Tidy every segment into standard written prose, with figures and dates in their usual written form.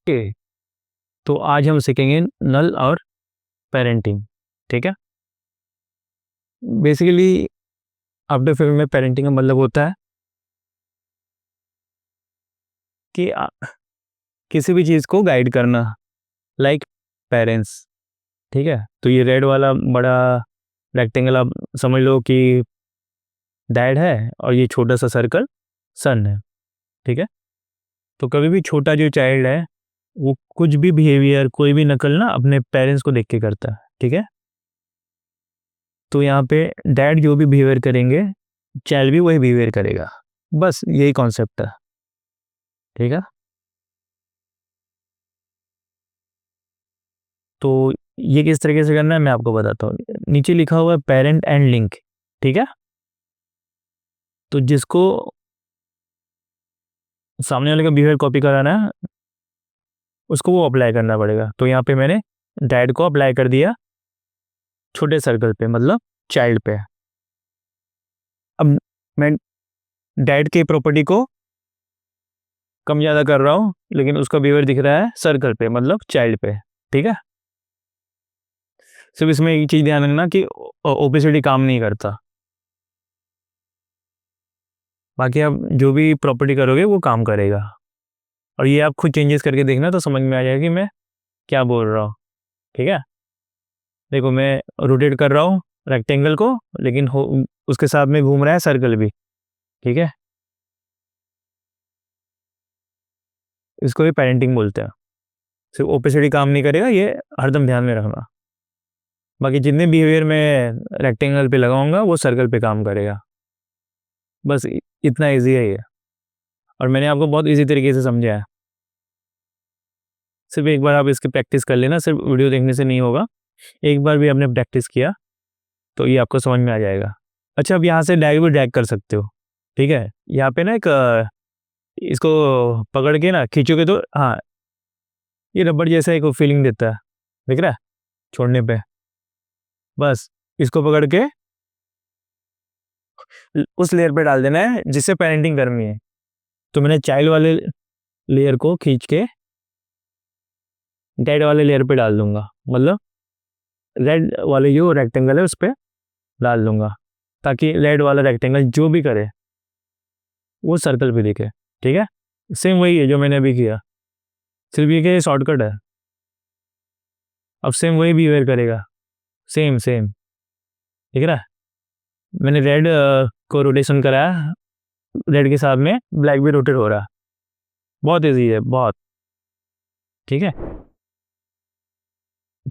Okay, तो आज हम सीखेंगे नल और पेरेंटिंग। ठीक है, बेसिकली आफ्टर फिल्म में पेरेंटिंग का मतलब होता है कि किसी भी चीज़ को गाइड करना, लाइक पेरेंट्स। ठीक है, तो ये रेड वाला बड़ा रेक्टेंगल आप समझ लो कि डैड है और ये छोटा सा सर्कल सन है। ठीक है, तो कभी भी छोटा जो चाइल्ड है वो कुछ भी बिहेवियर, कोई भी नकल ना अपने पेरेंट्स को देख के करता है। ठीक है, तो यहाँ पे डैड जो भी बिहेवियर करेंगे चाइल्ड भी वही बिहेवियर करेगा, बस यही कॉन्सेप्ट है। ठीक है, तो ये किस तरीके से करना है मैं आपको बताता हूँ। नीचे लिखा हुआ है पेरेंट एंड लिंक। ठीक है, तो जिसको सामने वाले का बिहेवियर कॉपी कराना है उसको वो अप्लाई करना पड़ेगा। तो यहाँ पे मैंने डैड को अप्लाई कर दिया छोटे सर्कल पे, मतलब चाइल्ड पे। अब मैं डैड की प्रॉपर्टी को कम ज़्यादा कर रहा हूँ लेकिन उसका बिहेवियर दिख रहा है सर्कल पे, मतलब चाइल्ड पे। ठीक है, सिर्फ इसमें एक चीज़ ध्यान रखना कि ओपेसिटी काम नहीं करता, बाकी आप जो भी प्रॉपर्टी करोगे वो काम करेगा। और ये आप खुद चेंजेस करके देखना तो समझ में आ जाएगा कि मैं क्या बोल रहा हूँ। ठीक है, देखो मैं रोटेट कर रहा हूँ रेक्टेंगल को, लेकिन उसके साथ में घूम रहा है सर्कल भी। ठीक है, इसको भी पेरेंटिंग बोलते हैं। सिर्फ ओपेसिटी काम नहीं करेगा, ये हरदम ध्यान में रखना। बाकी जितने बिहेवियर मैं रेक्टेंगल पे लगाऊंगा वो सर्कल पे काम करेगा, बस इतना ईजी है ये। और मैंने आपको बहुत ईजी तरीके से समझाया है, सिर्फ एक बार आप इसकी प्रैक्टिस कर लेना, सिर्फ वीडियो देखने से नहीं होगा। एक बार भी आपने प्रैक्टिस किया तो ये आपको समझ में आ जाएगा। अच्छा, अब यहाँ से डैग भी ड्रैग कर सकते हो। ठीक है, यहाँ पे ना एक इसको पकड़ के ना खींचोगे तो हाँ, ये रबड़ जैसा एक फीलिंग देता है, दिख रहा है छोड़ने पे। बस इसको पकड़ के उस लेयर पे डाल देना है जिससे पेरेंटिंग करनी है। तो मैंने चाइल्ड वाले लेयर को खींच के डैड वाले लेयर पे डाल दूंगा, मतलब रेड वाले जो रेक्टेंगल है उस पर डाल दूंगा, ताकि रेड वाला रेक्टेंगल जो भी करे वो सर्कल पे दिखे। ठीक है, सेम वही है जो मैंने अभी किया, सिर्फ ये कि शॉर्टकट है। अब सेम वही बिहेवियर करेगा, सेम सेम। ठीक है ना, मैंने रेड को रोटेशन कराया, रेड के साथ में ब्लैक भी रोटेट हो रहा है। बहुत ईजी है, बहुत। ठीक है,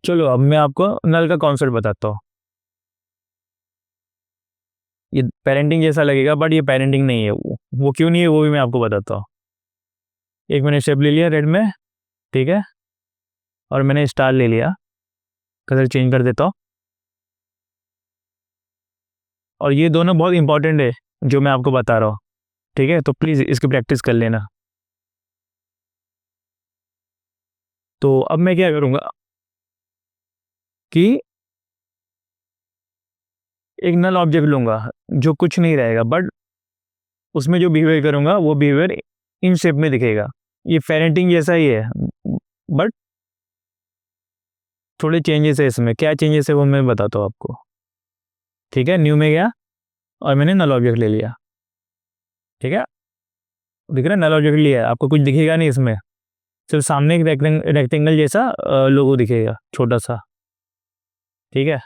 चलो अब मैं आपको नल का कॉन्सेप्ट बताता हूँ। ये पेरेंटिंग जैसा लगेगा बट ये पेरेंटिंग नहीं है। वो क्यों नहीं है वो भी मैं आपको बताता हूँ। एक मैंने शेप ले लिया रेड में, ठीक है, और मैंने स्टार ले लिया। कलर चेंज कर देता हूँ। और ये दोनों बहुत इंपॉर्टेंट है जो मैं आपको बता रहा हूँ। ठीक है, तो प्लीज़ इसकी प्रैक्टिस कर लेना। तो अब मैं क्या करूँगा कि एक नल ऑब्जेक्ट लूँगा जो कुछ नहीं रहेगा, बट उसमें जो बिहेवियर करूँगा वो बिहेवियर इन शेप में दिखेगा। ये पेरेंटिंग जैसा ही है बट थोड़े चेंजेस है इसमें। क्या चेंजेस है वो मैं बताता हूँ आपको। ठीक है, न्यू में गया और मैंने नल ऑब्जेक्ट ले लिया। ठीक है, दिख रहा है नल ऑब्जेक्ट लिया है, आपको कुछ दिखेगा नहीं इसमें, सिर्फ सामने एक रेक्टेंगल जैसा लोगो दिखेगा छोटा सा। ठीक है,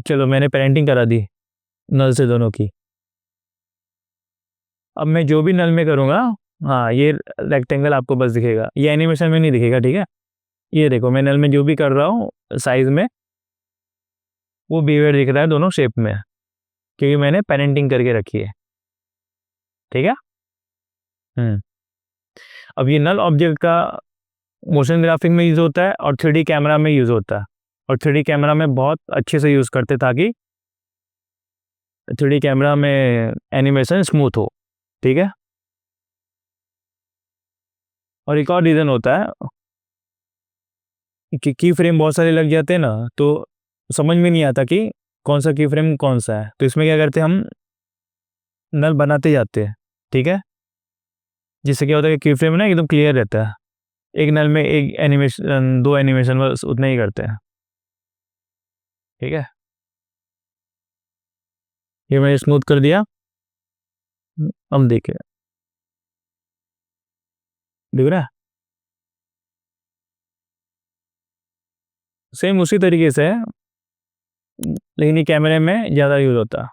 चलो मैंने पेरेंटिंग करा दी नल से दोनों की। अब मैं जो भी नल में करूँगा, हाँ ये रेक्टेंगल आपको बस दिखेगा, ये एनिमेशन में नहीं दिखेगा। ठीक है, ये देखो मैं नल में जो भी कर रहा हूँ साइज में वो बिहेवियर दिख रहा है दोनों शेप में, क्योंकि मैंने पेरेंटिंग करके रखी है। ठीक है, अब ये नल ऑब्जेक्ट का मोशन ग्राफिक में यूज़ होता है और 3D कैमरा में यूज़ होता है। और 3D कैमरा में बहुत अच्छे से यूज़ करते ताकि 3D कैमरा में एनिमेशन स्मूथ हो। ठीक है, और एक और रीज़न होता है कि की फ्रेम बहुत सारे लग जाते हैं ना, तो समझ में नहीं आता कि कौन सा की फ्रेम कौन सा है। तो इसमें क्या करते हैं हम, नल बनाते जाते हैं। ठीक है, जिससे क्या होता है कि की फ्रेम ना एकदम क्लियर रहता है। एक नल में एक एनिमेशन, 2 एनिमेशन बस उतना ही करते हैं। ठीक है, ये मैंने स्मूथ कर दिया। अब देखिए, दिख रहा है? सेम उसी तरीके से है, लेकिन ये कैमरे में ज़्यादा यूज़ होता है।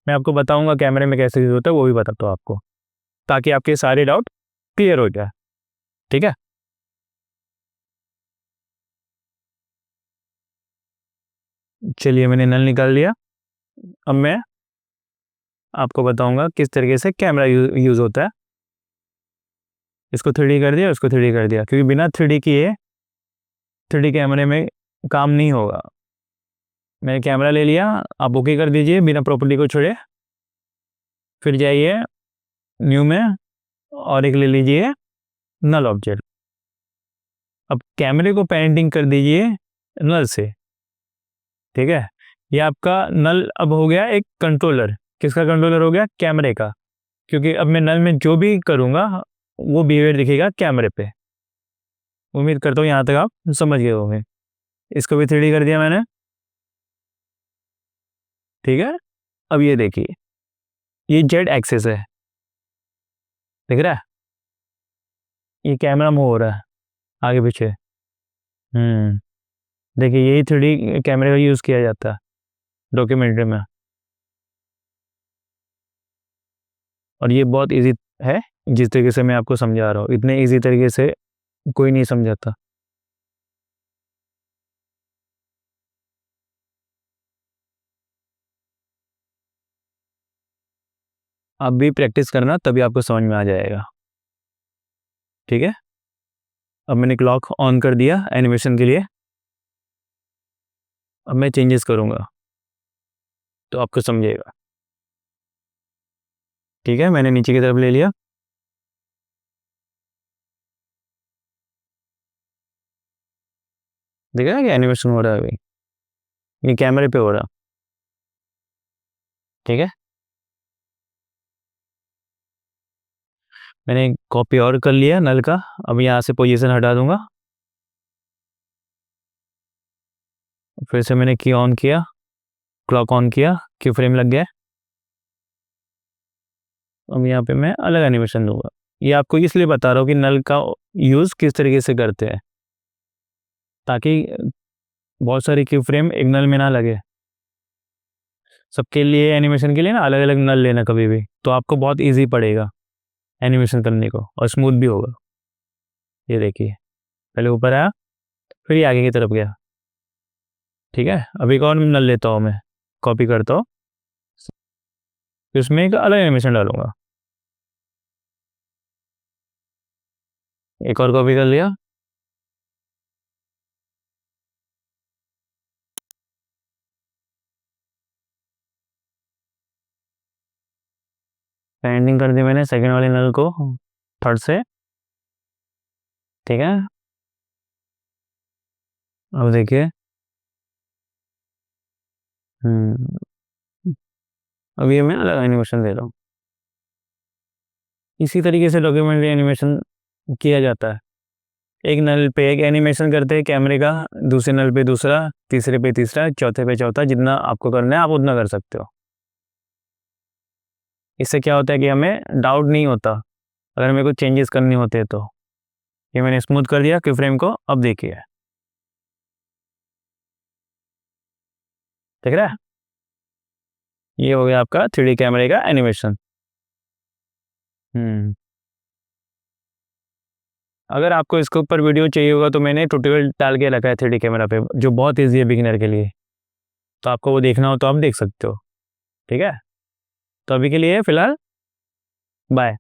मैं आपको बताऊंगा कैमरे में कैसे यूज़ होता है, वो भी बताता हूँ आपको, ताकि आपके सारे डाउट क्लियर हो जाए। ठीक है, चलिए मैंने नल निकाल लिया। अब मैं आपको बताऊंगा किस तरीके से कैमरा यूज़ होता है। इसको 3D कर दिया, उसको 3D कर दिया, क्योंकि बिना 3D किए 3D कैमरे में काम नहीं होगा। मैंने कैमरा ले लिया, आप ओके कर दीजिए बिना प्रॉपर्टी को छोड़े। फिर जाइए न्यू में और एक ले लीजिए नल ऑब्जेक्ट। अब कैमरे को पेंटिंग कर दीजिए नल से। ठीक है, ये आपका नल अब हो गया एक कंट्रोलर। किसका कंट्रोलर हो गया? कैमरे का। क्योंकि अब मैं नल में जो भी करूँगा वो बिहेवियर दिखेगा कैमरे पे। उम्मीद करता हूँ यहाँ तक आप समझ गए होंगे। इसको भी 3D कर दिया मैंने। ठीक है, अब ये देखिए, ये जेड एक्सिस है, दिख रहा है? ये कैमरा मूव हो रहा है आगे पीछे। देखिए, यही 3D कैमरे का यूज़ किया जाता है डॉक्यूमेंट्री में, और ये बहुत इजी है। जिस तरीके से मैं आपको समझा रहा हूँ, इतने इजी तरीके से कोई नहीं समझाता। आप भी प्रैक्टिस करना, तभी आपको समझ में आ जाएगा। ठीक है, अब मैंने क्लॉक ऑन कर दिया एनिमेशन के लिए। अब मैं चेंजेस करूँगा तो आपको समझेगा। ठीक है, मैंने नीचे की तरफ ले लिया। देखा है कि एनिमेशन हो रहा है अभी, ये कैमरे पे हो रहा। ठीक है, मैंने कॉपी और कर लिया नल का। अब यहाँ से पोजीशन हटा दूंगा। फिर से मैंने की ऑन किया, क्लॉक ऑन किया, की फ्रेम लग गया। अब यहाँ पे मैं अलग एनिमेशन दूंगा। ये आपको इसलिए बता रहा हूँ कि नल का यूज़ किस तरीके से करते हैं, ताकि बहुत सारी की फ्रेम एक नल में ना लगे। सबके लिए एनिमेशन के लिए ना अलग अलग नल लेना कभी भी, तो आपको बहुत इजी पड़ेगा एनिमेशन करने को, और स्मूथ भी होगा। ये देखिए, पहले ऊपर आया, फिर ये आगे की तरफ गया। ठीक है, अभी एक और नल लेता हूँ मैं, कॉपी करता हूँ, फिर उसमें एक अलग एनिमेशन डालूंगा। एक और कॉपी कर लिया। पेंटिंग कर दी मैंने सेकंड वाले नल को थर्ड से। ठीक है, अब देखिए, अब ये मैं अलग एनिमेशन दे रहा हूँ। इसी तरीके से डॉक्यूमेंट्री एनिमेशन किया जाता है। एक नल पे एक एनिमेशन करते हैं कैमरे का, दूसरे नल पे दूसरा, तीसरे पे तीसरा, चौथे पे चौथा। जितना आपको करना है आप उतना कर सकते हो। इससे क्या होता है कि हमें डाउट नहीं होता अगर मेरे को चेंजेस करने होते हैं तो। ये मैंने स्मूथ कर दिया कि फ्रेम को। अब देखिए, देख रहा है? ये हो गया आपका 3D कैमरे का एनिमेशन। हम्म अगर आपको इसके ऊपर वीडियो चाहिए होगा तो मैंने ट्यूटोरियल डाल के रखा है 3D कैमरा पे, जो बहुत ईजी है बिगिनर के लिए। तो आपको वो देखना हो तो आप देख सकते हो। ठीक है, तो अभी के लिए फ़िलहाल बाय।